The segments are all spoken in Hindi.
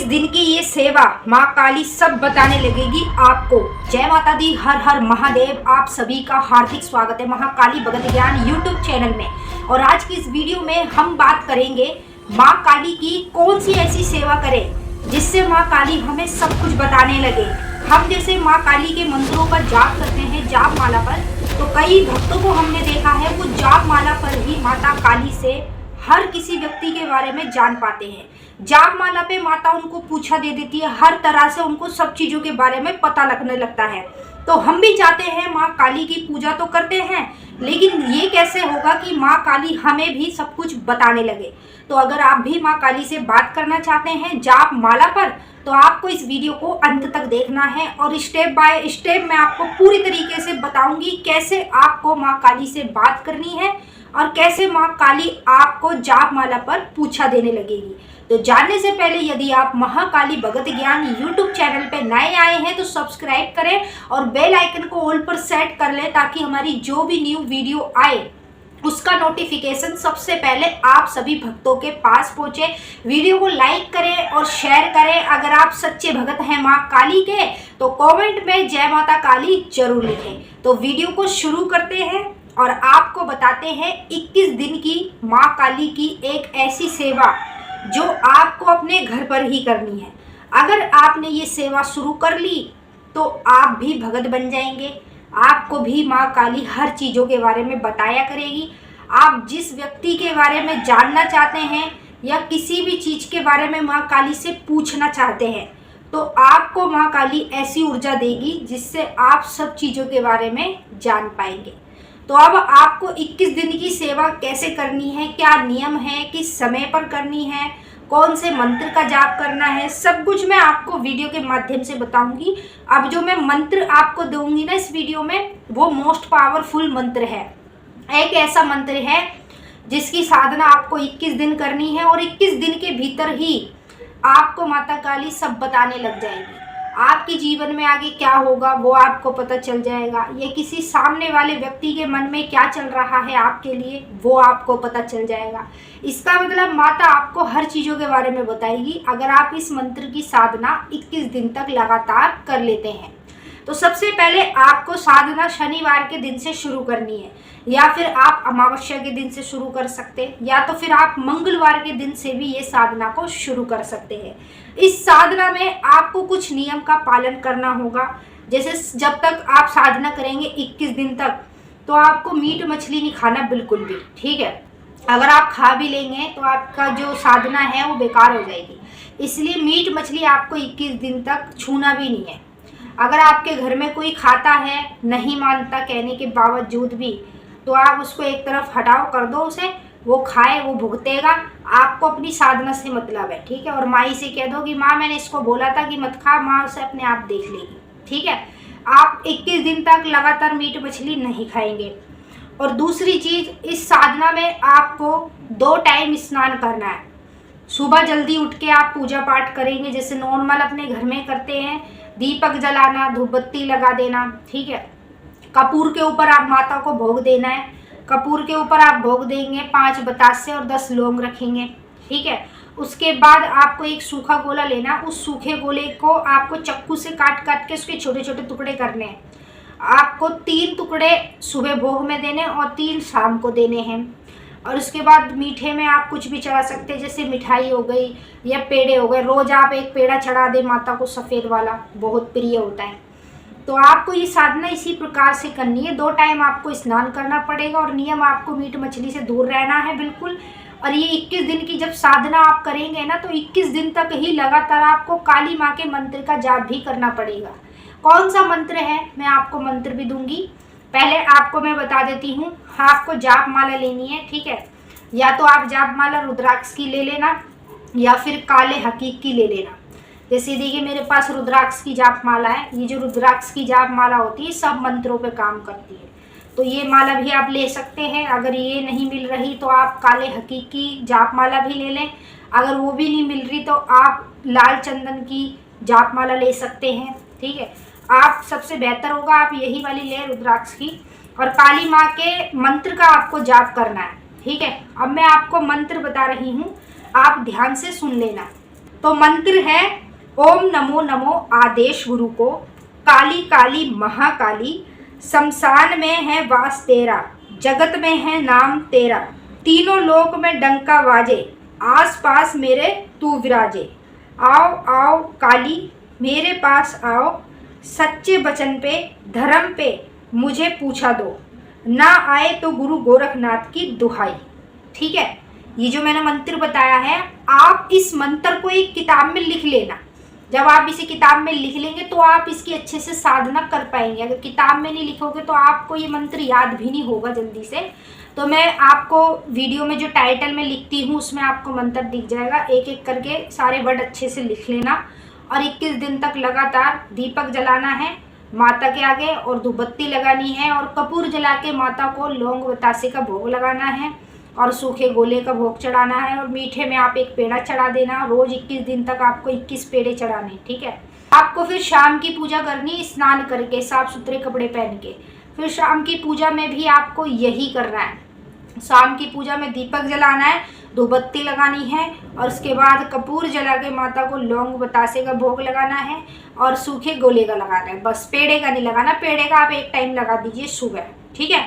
दिन की ये सेवा माँ काली सब बताने लगेगी आपको। जय माता दी, हर हर महादेव। आप सभी का हार्दिक स्वागत है महाकाली भगत ज्ञान यूट्यूब चैनल में। और आज की इस वीडियो में हम बात करेंगे माँ काली की कौन सी ऐसी सेवा करें जिससे माँ काली हमें सब कुछ बताने लगे। हम जैसे माँ काली के मंत्रों का जाप करते हैं जाप माला पर, तो कई भक्तों को हमने देखा है वो जाप माला पर ही माता काली से हर किसी व्यक्ति के बारे में जान पाते हैं। जाप माला पे माता उनको पूछा दे देती है, हर तरह से उनको सब चीज़ों के बारे में पता लगने लगता है। तो हम भी चाहते हैं माँ काली की पूजा तो करते हैं, लेकिन ये कैसे होगा कि माँ काली हमें भी सब कुछ बताने लगे। तो अगर आप भी माँ काली से बात करना चाहते हैं जाप माला पर, तो आपको इस वीडियो को अंत तक देखना है और स्टेप बाय स्टेप मैं आपको पूरी तरीके से बताऊंगी कैसे आपको माँ काली से बात करनी है और कैसे माँ काली आपको जाप माला पर पूछा देने लगेगी। तो जानने से पहले यदि आप महाकाली भगत ज्ञान यूट्यूब चैनल पे नए आए हैं तो सब्सक्राइब करें और बेल आइकन को ऑल पर सेट कर लें, ताकि हमारी जो भी न्यू वीडियो आए उसका नोटिफिकेशन सबसे पहले आप सभी भक्तों के पास पहुंचे। वीडियो को लाइक करें और शेयर करें। अगर आप सच्चे भगत हैं माँ काली के तो कमेंट में जय माता काली जरूर लिखें। तो वीडियो को शुरू करते हैं और आपको बताते हैं 21 दिन की माँ काली की एक ऐसी सेवा जो आपको अपने घर पर ही करनी है। अगर आपने ये सेवा शुरू कर ली तो आप भी भगत बन जाएंगे। आपको भी माँ काली हर चीज़ों के बारे में बताया करेगी। आप जिस व्यक्ति के बारे में जानना चाहते हैं या किसी भी चीज़ के बारे में माँ काली से पूछना चाहते हैं, तो आपको माँ काली ऐसी ऊर्जा देगी जिससे आप सब चीज़ों के बारे में जान पाएंगे। तो अब आपको 21 दिन की सेवा कैसे करनी है, क्या नियम है, किस समय पर करनी है, कौन से मंत्र का जाप करना है, सब कुछ मैं आपको वीडियो के माध्यम से बताऊंगी। अब जो मैं मंत्र आपको दूंगी ना इस वीडियो में, वो मोस्ट पावरफुल मंत्र है। एक ऐसा मंत्र है जिसकी साधना आपको 21 दिन करनी है और 21 दिन के भीतर ही आपको माता काली सब बताने लग जाएगी। आपके जीवन में आगे क्या होगा वो आपको पता चल जाएगा। ये किसी सामने वाले व्यक्ति के मन में क्या चल रहा है आपके लिए वो आपको पता चल जाएगा। इसका मतलब माता आपको हर चीज़ों के बारे में बताएगी अगर आप इस मंत्र की साधना 21 दिन तक लगातार कर लेते हैं। तो सबसे पहले आपको साधना शनिवार के दिन से शुरू करनी है, या फिर आप अमावस्या के दिन से शुरू कर सकते हैं, या तो फिर आप मंगलवार के दिन से भी ये साधना को शुरू कर सकते हैं। इस साधना में आपको कुछ नियम का पालन करना होगा। जैसे जब तक आप साधना करेंगे 21 दिन तक, तो आपको मीट मछली नहीं खाना बिल्कुल भी, ठीक है। अगर आप खा भी लेंगे तो आपका जो साधना है वो बेकार हो जाएगी। इसलिए मीट मछली आपको 21 दिन तक छूना भी नहीं है। अगर आपके घर में कोई खाता है, नहीं मानता कहने के बावजूद भी, तो आप उसको एक तरफ हटाओ कर दो उसे, वो खाए, वो भुगतेगा। आपको अपनी साधना से मतलब है, ठीक है। और माई से कह दो कि माँ मैंने इसको बोला था कि मत खा, माँ उसे अपने आप देख लेगी, ठीक है। आप 21 दिन तक लगातार मीट मछली नहीं खाएंगे। और दूसरी चीज़, इस साधना में आपको 2 टाइम स्नान करना है। सुबह जल्दी उठ के आप पूजा पाठ करेंगे जैसे नॉर्मल अपने घर में करते हैं, दीपक जलाना, धूप बत्ती लगा देना, ठीक है। कपूर के ऊपर आप माता को भोग देना है। कपूर के ऊपर आप भोग देंगे 5 बतासे और 10 लौंग रखेंगे, ठीक है। उसके बाद आपको एक सूखा गोला लेना, उस सूखे गोले को आपको चक्कू से काट काट के उसके छोटे छोटे टुकड़े करने हैं। आपको 3 टुकड़े सुबह भोग में देने और 3 शाम को देने हैं। और उसके बाद मीठे में आप कुछ भी चढ़ा सकते हैं, जैसे मिठाई हो गई या पेड़े हो गए। रोज़ आप एक पेड़ा चढ़ा दें माता को, सफ़ेद वाला बहुत प्रिय होता है। तो आपको ये साधना इसी प्रकार से करनी है। 2 टाइम आपको स्नान करना पड़ेगा और नियम आपको मीट मछली से दूर रहना है बिल्कुल। और ये 21 दिन की जब साधना आप करेंगे ना, तो 21 दिन तक ही लगातार आपको काली माँ के मंत्र का जाप भी करना पड़ेगा। कौन सा मंत्र है मैं आपको मंत्र भी दूंगी, पहले आपको मैं बता देती हूँ। आपको जाप माला लेनी है, ठीक है। या तो आप जाप माला रुद्राक्ष की ले लेना या फिर काले हकीक की ले लेना। जैसे देखिए मेरे पास रुद्राक्ष की जाप माला है। ये जो रुद्राक्ष की जाप माला होती है सब मंत्रों पे काम करती है, तो ये माला भी आप ले सकते हैं। अगर ये नहीं मिल रही तो आप काले हकीक की जाप माला भी ले लें। अगर वो भी नहीं मिल रही तो आप लाल चंदन की जाप माला ले सकते हैं, ठीक है। आप सबसे बेहतर होगा आप यही वाली लें रुद्राक्ष की। और काली माँ के मंत्र का आपको जाप करना है, ठीक है। अब मैं आपको मंत्र बता रही हूँ, आप ध्यान से सुन लेना। तो मंत्र है ओम नमो नमो आदेश गुरु को, काली काली महाकाली, शमशान में है वास तेरा, जगत में है नाम तेरा, तीनों लोक में डंका बाजे, आस पास मेरे तू विराजे। आओ आओ काली मेरे पास आओ, सच्चे वचन पे धर्म पे मुझे पूछा दो, ना आए तो गुरु गोरखनाथ की दुहाई। ठीक है, ये जो मैंने मंत्र बताया है, आप इस मंत्र को एक किताब में लिख लेना। जब आप इसे किताब में लिख लेंगे तो आप इसकी अच्छे से साधना कर पाएंगे। अगर किताब में नहीं लिखोगे तो आपको ये मंत्र याद भी नहीं होगा जल्दी से। तो मैं आपको वीडियो में जो टाइटल में लिखती हूँ उसमें आपको मंत्र दिख जाएगा, एक एक करके सारे वर्ड अच्छे से लिख लेना। और 21 दिन तक लगातार दीपक जलाना है माता के आगे, और धूपबत्ती लगानी है, और कपूर जला के माता को लौंग बतासे का भोग लगाना है, और सूखे गोले का भोग चढ़ाना है, और मीठे में आप एक पेड़ा चढ़ा देना। रोज 21 दिन तक आपको 21 पेड़े चढ़ाने। ठीक है, आपको फिर शाम की पूजा करनी, स्नान करके साफ सुथरे कपड़े पहन के। फिर शाम की पूजा में भी आपको यही करना है। शाम की पूजा में दीपक जलाना है, धूपबत्ती लगानी है, और उसके बाद कपूर जला के माता को लौंग बतासे का भोग लगाना है, और सूखे गोले का लगाना है। बस पेड़े का नहीं लगाना, पेड़े का आप एक टाइम लगा दीजिए सुबह। ठीक है,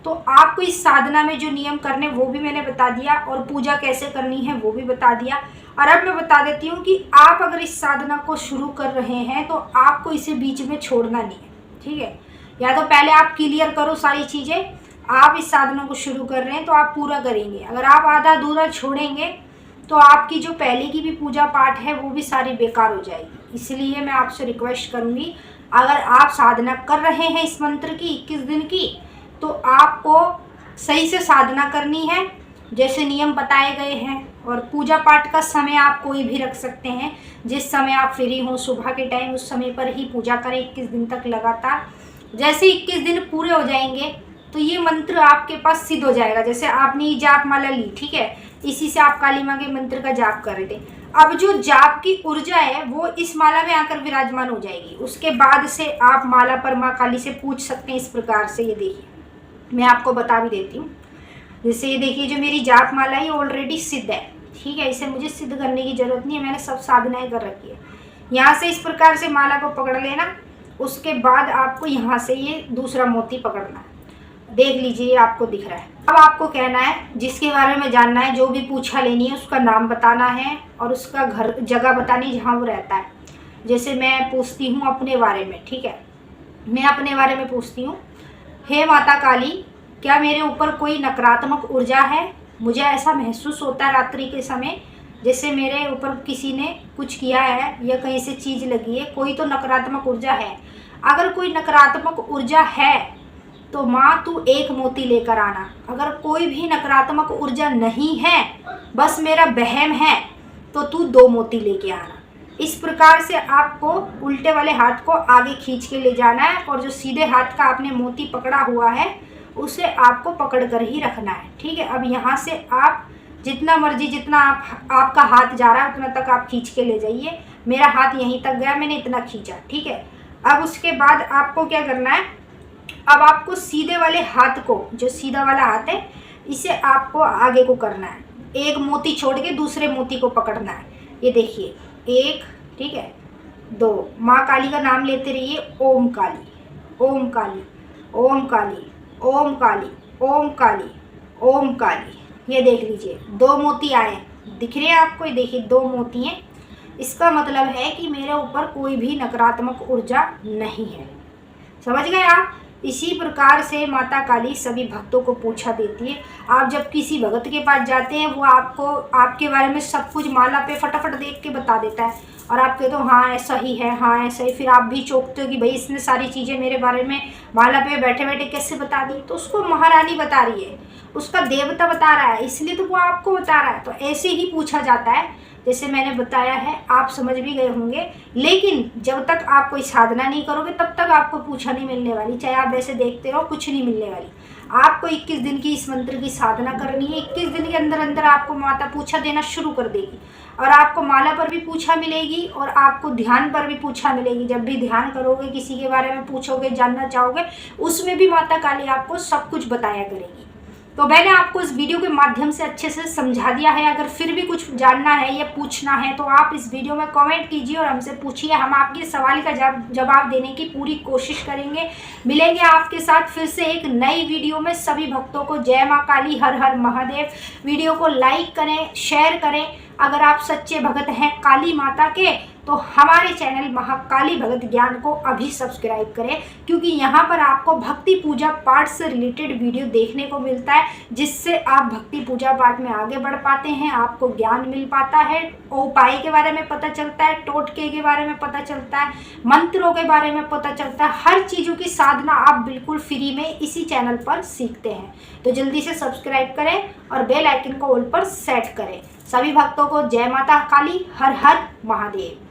तो आपको इस साधना में जो नियम करने वो भी मैंने बता दिया, और पूजा कैसे करनी है वो भी बता दिया। और अब मैं बता देती हूँ कि आप अगर इस साधना को शुरू कर रहे हैं तो आपको इसे बीच में छोड़ना नहीं है। ठीक है, या तो पहले आप क्लियर करो सारी चीज़ें, आप इस साधना को शुरू कर रहे हैं तो आप पूरा करेंगे। अगर आप आधा अधूरा छोड़ेंगे तो आपकी जो पहले की भी पूजा पाठ है वो भी सारी बेकार हो जाएगी। इसलिए मैं आपसे रिक्वेस्ट करूँगी, अगर आप साधना कर रहे हैं इस मंत्र की 21 दिन की, तो आपको सही से साधना करनी है जैसे नियम बताए गए हैं। और पूजा पाठ का समय आप कोई भी रख सकते हैं, जिस समय आप फ्री हो सुबह के टाइम उस समय पर ही पूजा करें 21 दिन तक लगातार। जैसे 21 दिन पूरे हो जाएंगे तो ये मंत्र आपके पास सिद्ध हो जाएगा। जैसे आपने ये जाप माला ली, ठीक है, इसी से आप काली माँ के मंत्र का जाप कर रहे थे। अब जो जाप की ऊर्जा है वो इस माला में आकर विराजमान हो जाएगी। उसके बाद से आप माला पर माँ काली से पूछ सकते हैं इस प्रकार से। ये देखिए, मैं आपको बता भी देती हूँ। जैसे ये देखिए, जो मेरी जाप माला है ऑलरेडी सिद्ध है। ठीक है, इसे मुझे सिद्ध करने की जरूरत नहीं है, मैंने सब साधनाएं कर रखी है। यहाँ से इस प्रकार से माला को पकड़ लेना। उसके बाद आपको यहाँ से ये दूसरा मोती पकड़ना है। देख लीजिए, आपको दिख रहा है। अब आपको कहना है, जिसके बारे में जानना है, जो भी पूछा लेनी है, उसका नाम बताना है और उसका घर जगह बतानी जहाँ वो रहता है। जैसे मैं पूछती हूँ अपने बारे में। ठीक है, मैं अपने बारे में पूछती हूँ, हे माता काली, क्या मेरे ऊपर कोई नकारात्मक ऊर्जा है? मुझे ऐसा महसूस होता है रात्रि के समय जैसे मेरे ऊपर किसी ने कुछ किया है या कहीं से चीज़ लगी है, कोई तो नकारात्मक ऊर्जा है। अगर कोई नकारात्मक ऊर्जा है तो माँ तू एक मोती लेकर आना। अगर कोई भी नकारात्मक ऊर्जा नहीं है, बस मेरा वहम है, तो तू 2 मोती लेके आना। इस प्रकार से आपको उल्टे वाले हाथ को आगे खींच के ले जाना है, और जो सीधे हाथ का आपने मोती पकड़ा हुआ है उसे आपको पकड़ कर ही रखना है। ठीक है, अब यहाँ से आप जितना मर्जी, जितना आपका हाथ जा रहा है उतना तक आप खींच के ले जाइए। मेरा हाथ यहीं तक गया, मैंने इतना खींचा। ठीक है, अब उसके बाद आपको क्या करना है, अब आपको सीधे वाले हाथ को, जो सीधा वाला हाथ है, इसे आपको आगे को करना है। एक मोती छोड़ के दूसरे मोती को पकड़ना है। ये देखिए, 1, ठीक है, 2, माँ काली का नाम लेते रहिए। ओम काली, ओम काली, ओम काली, ओम काली, ओम काली, ओम काली। ये देख लीजिए, 2 मोती आए, दिख रहे हैं आपको? ये देखिए, 2 मोती हैं। इसका मतलब है कि मेरे ऊपर कोई भी नकारात्मक ऊर्जा नहीं है। समझ गए आप? इसी प्रकार से माता काली सभी भक्तों को पूछा देती है। आप जब किसी भगत के पास जाते हैं, वो आपको आपके बारे में सब कुछ माला पे फटाफट देख के बता देता है, और आप कहते हो हाँ ऐसा ही है, हाँ ऐसा ही। फिर आप भी चौंकते हो कि भाई इसने सारी चीज़ें मेरे बारे में माला पे बैठे बैठे कैसे बता दी। तो उसको महारानी बता रही है, उसका देवता बता रहा है, इसलिए तो वो आपको बता रहा है। तो ऐसे ही पूछा जाता है जैसे मैंने बताया है, आप समझ भी गए होंगे। लेकिन जब तक आप कोई साधना नहीं करोगे तब तक आपको पूछा नहीं मिलने वाली। चाहे आप वैसे देखते रहो, कुछ नहीं मिलने वाली। आपको 21 दिन की इस मंत्र की साधना करनी है। 21 दिन के अंदर अंदर आपको माता पूछा देना शुरू कर देगी, और आपको माला पर भी पूछा मिलेगी और आपको ध्यान पर भी पूछा मिलेगी। जब भी ध्यान करोगे, किसी के बारे में पूछोगे, जानना चाहोगे, उसमें भी माता काली आपको सब कुछ बताया करेगी। तो मैंने आपको इस वीडियो के माध्यम से अच्छे से समझा दिया है। अगर फिर भी कुछ जानना है या पूछना है तो आप इस वीडियो में कमेंट कीजिए और हमसे पूछिए। हम आपके सवाल का जवाब देने की पूरी कोशिश करेंगे। मिलेंगे आपके साथ फिर से एक नई वीडियो में। सभी भक्तों को जय माँ काली, हर हर महादेव। वीडियो को लाइक करें, शेयर करें। अगर आप सच्चे भगत हैं काली माता के तो हमारे चैनल महाकाली भगत ज्ञान को अभी सब्सक्राइब करें, क्योंकि यहाँ पर आपको भक्ति पूजा पाठ से रिलेटेड वीडियो देखने को मिलता है, जिससे आप भक्ति पूजा पाठ में आगे बढ़ पाते हैं। आपको ज्ञान मिल पाता है, उपाय के बारे में पता चलता है, टोटके के बारे में पता चलता है, मंत्रों के बारे में पता चलता है। हर चीज़ों की साधना आप बिल्कुल फ्री में इसी चैनल पर सीखते हैं। तो जल्दी से सब्सक्राइब करें और बेल आइकन को ऑल पर सेट करें। सभी भक्तों को जय माता काली, हर हर महादेव।